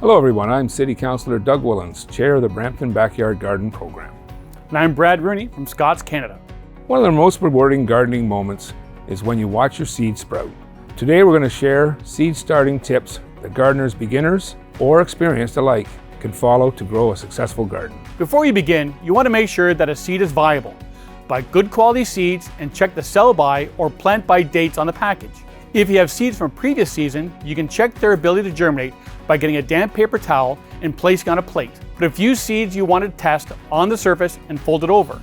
Hello everyone, I'm City Councillor Doug Willans, Chair of the Brampton Backyard Garden Program. And I'm Brad Rooney from Scott's Canada. One of the most rewarding gardening moments is when you watch your seeds sprout. Today we're going to share seed starting tips that gardeners, beginners or experienced alike can follow to grow a successful garden. Before you begin, you want to make sure that a seed is viable. Buy good quality seeds and check the sell by or plant by dates on the package. If you have seeds from a previous season, you can check their ability to germinate by getting a damp paper towel and placing on a plate. Put a few seeds you want to test on the surface and fold it over.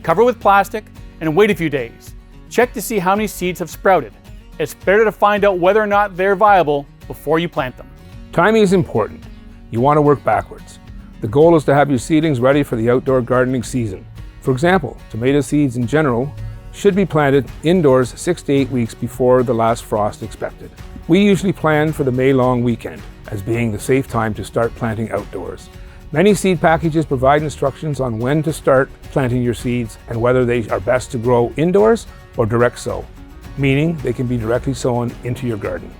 Cover with plastic and wait a few days. Check to see how many seeds have sprouted. It's better to find out whether or not they're viable before you plant them. Timing is important. You want to work backwards. The goal is to have your seedlings ready for the outdoor gardening season. For example, tomato seeds in general should be planted indoors 6 to 8 weeks before the last frost expected. We usually plan for the May long weekend as being the safe time to start planting outdoors. Many seed packages provide instructions on when to start planting your seeds and whether they are best to grow indoors or direct sow, meaning they can be directly sown into your garden.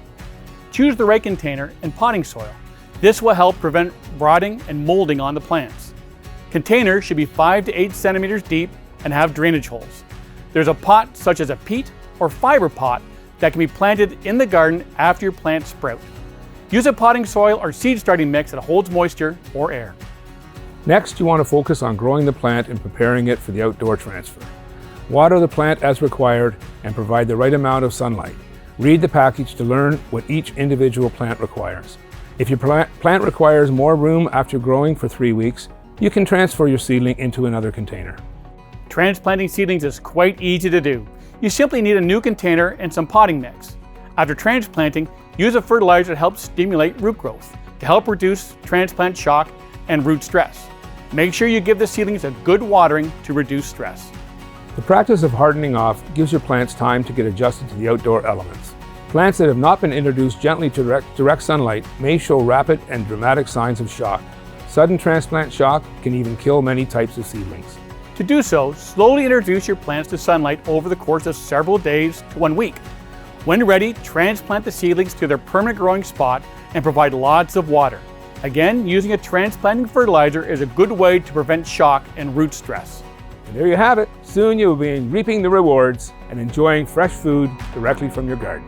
Choose the right container and potting soil. This will help prevent rotting and molding on the plants. Containers should be 5 to 8 centimeters deep and have drainage holes. There's a pot such as a peat or fiber pot that can be planted in the garden after your plants sprout. Use a potting soil or seed starting mix that holds moisture or air. Next, you want to focus on growing the plant and preparing it for the outdoor transfer. Water the plant as required and provide the right amount of sunlight. Read the package to learn what each individual plant requires. If your plant requires more room after growing for 3 weeks, you can transfer your seedling into another container. Transplanting seedlings is quite easy to do. You simply need a new container and some potting mix. After transplanting, use a fertilizer that helps stimulate root growth to help reduce transplant shock and root stress. Make sure you give the seedlings a good watering to reduce stress. The practice of hardening off gives your plants time to get adjusted to the outdoor elements. Plants that have not been introduced gently to direct sunlight may show rapid and dramatic signs of shock. Sudden transplant shock can even kill many types of seedlings. To do so, slowly introduce your plants to sunlight over the course of several days to 1 week. When ready, transplant the seedlings to their permanent growing spot and provide lots of water. Again, using a transplanting fertilizer is a good way to prevent shock and root stress. And there you have it. Soon you will be reaping the rewards and enjoying fresh food directly from your garden.